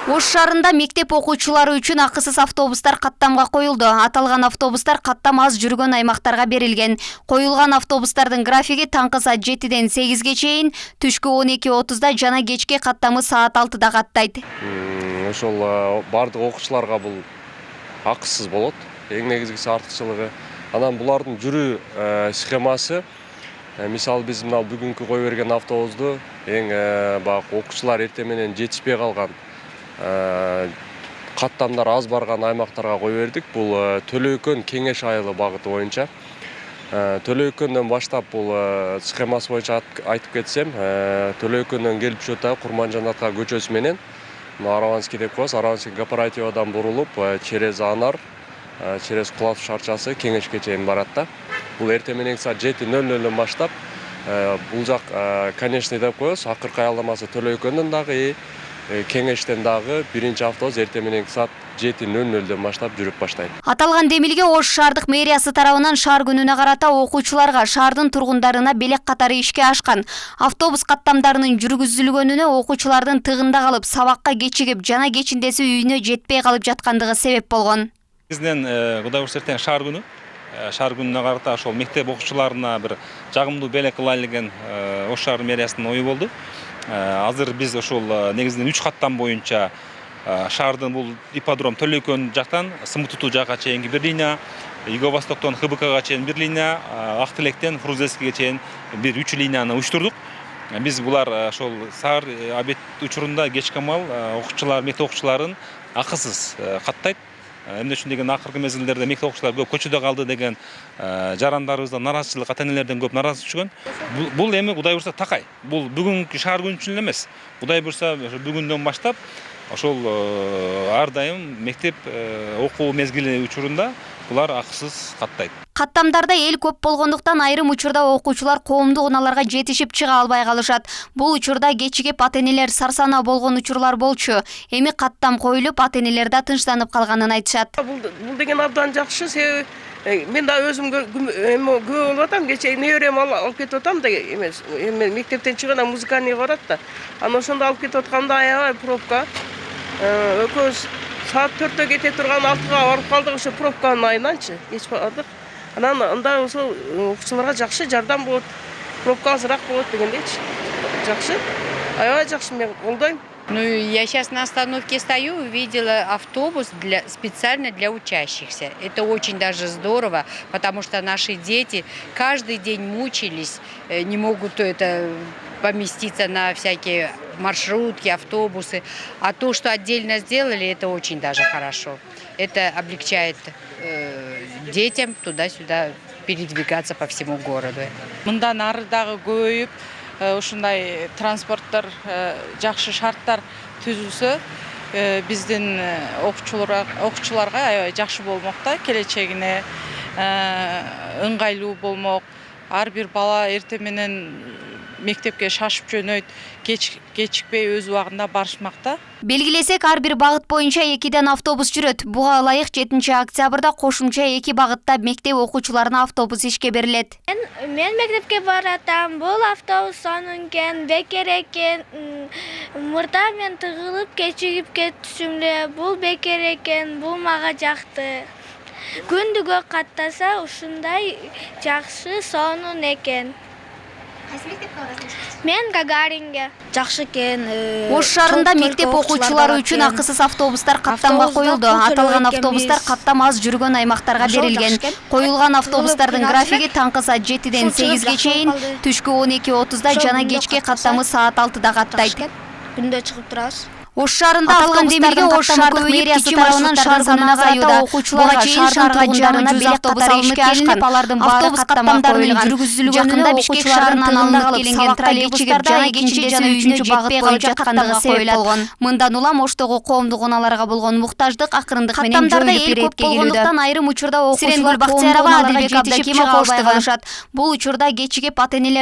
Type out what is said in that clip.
Ош шаарында мектеп окуучулары үчүн акысыз автобустар каттамга коюлду. Аталган автобустар каттам аз жүргөн аймактарга берилген. Коюлган автобустардын графиги таңкы саат 7-ден 8-ге чейин, түшкү 12:30-да жана кечки каттамы саат 6-да каттайт. Ошол бардык окуучуларга бул акысыз болот. Эң негизгиси артыкчылыгы. Анан булардын жүрүү схемасы, мисалы биз мына бүгүнкү кое берген автобусту эң баягы окуучулар эртең менен жетишпей калган каттамдар аз барган аймактарга кое бердик. Бул Төлөйкөн Кеңеш айылы багыты боюнча. Төлөйкөндөн баштап бул схемасы боюнча айтып кетсем, Төлөйкөндөн келип Шөта Курманжанатка көчөсү менен Араванский деп коебуз, Араванский кооперативадан бурулуп через Анар, через Кулатов шарчасы Кеңешке чейин барат да. Бул эртең менен саат 7:00 баштап бул жак конечный деп коебуз, акыркы аялдамасы Төлөйкөндөн дагы Кеңештен дагы биринчи автобус эртең менен саат 7:00 баштап жүрүп баштайт. Аталган демилге Ош шаардык мэриясы тарабынан шаар күнүнө карата окуучуларга, шаардын тургундарына белек катары ишке ашкан. Автобус каттамдарынын жүргүзүлгөнүнө окуучулардын тыгында калып, сабакка кечигип, жана кечиндеси үйүнө жетпей калып жаткандыгы себеп болгон. Бизден Кудай буйрса эртең шаар күнү. Шаар күнүнө карата ошол мектеп окуучуларына бир жагымдуу белек кылайлы деген Ош шаар мэриясынын ою болду. Азыр биз ошол негизинен 3 каттам боюнча шаардын бул ипподром Төлөйкөн жактан Сымытуту жакка чейинки бир линия, Юго-Востоктон ХБКга чейин бир линия, Ак Тилектен Фрунзенскийге чейин бир 3 линияны уюштурдук. Биз булар ошол саар обед учурунда кечки амал окуучулар, мектеп окуучуларын акысыз каттайт. Эмне үчүн деген акыркы мезгилдерде мектеп окуучулары көп көчөдө калды деген жарандарыбыздан нараазычылык, ата-энелерден көп нараазычылык түшкөн. Бул эми Кудай буйрса такай. Бул бүгүнкү шаар күнү үчүн эле эмес. Кудай буйрса бүгүндөн баштап ошол ар дайым мектеп окуу мезгили учурунда булар акысыз каттайт. Каттамдарда эл көп болгондуктан айрым учурда окуучулар коомдук унааларга жетишип чыга албай калышат. Бул учурда кечигип ата-энелер сарсанаа болгон учурлар болчу. Эми каттам коюлуп, ата-энелер да тынчтанып калганын айтышат. Бул деген абдан жакшы, себеби мен да өзүм күбө болуп атам, кечээ неберем алып кетип атам да эмес. Эми мектептен чыгганда музыкальный барат да. Анан ошондо алып кетип атканда аябай пробка. Экөөбүз саат 4-тө кете турган 6-га барып калдык, ошо пробканын айынан,чы кеч бардык. Анан анда ошо окуучуларга жакшы жардам болот, пробка азыраак болот дегендейчи. Жакшы. Аябай жакшы, мен колдойм. Ну, я сейчас на остановке стою, увидела автобус специально для учащихся. Это очень даже здорово, потому что наши дети каждый день мучились, не могут поместиться на всякие маршрутки, автобусы. А то, что отдельно сделали, это очень даже хорошо. Это облегчает детям туда-сюда передвигаться по всему городу. Мындан ары дагы көбөйүп, ушундай транспорттор жакшы шарттар түзүлсө, биздин окуучуларга аябай жакшы болмок да, келечегине ыңгайлуу болмок. Ар бир бала эртең менен мектепке шашып жөнөйт, кечикпей өз убагында барышмакта. Белгилесек, ар бир багыт боюнча 2ден автобус жүрөт. Буга ылайык 7-октябрда кошумча 2 багытта мектеп окуучуларына автобус ишке берилет. Мен мектепке баратам. Бул автобус сонун экен, бекер экен. Мурда мен тыгылып кечигип кетишим эле. Бул бекер экен, бул мага жакты. Күндүгө каттаса ушундай жакшы, сонун экен. Мен Гагаринге. Жакшы экен. Ош шаарында мектеп окуучулары үчүн акысыз автобустар каттамга коюлду. Аталган автобустар каттам аз жүргөн аймактарга берилген. Коюлган автобустардын графиги таңкы саат 7-ден 8-ге чейин, түшкү 12:30-да жана кечки каттамы саат 6-да каттайт. Күндө чыгып турабыз. Ош шаарында аталган демилге Ош шаардык мэриясы тарабынан шаар күнүнө карата окуучуларга шаардын тургундарына белек катары ишке ашкан. Алардын автобус каттамдарынын жүргүзүлгөнүнө Бишкек шаарынан алынып келинген троллейбустар жана кечинде жана 3-багыт боюнча жаткандыгы себеп болгон. Мындан улам Оштогу коомдук унааларга болгон муктаждык акырындык менен жойулуп берет болгондуктан айрым учурда окуучулар коомдук унааларга жетишип чыга албай калышат. Бул учурда кечигип ата-энелер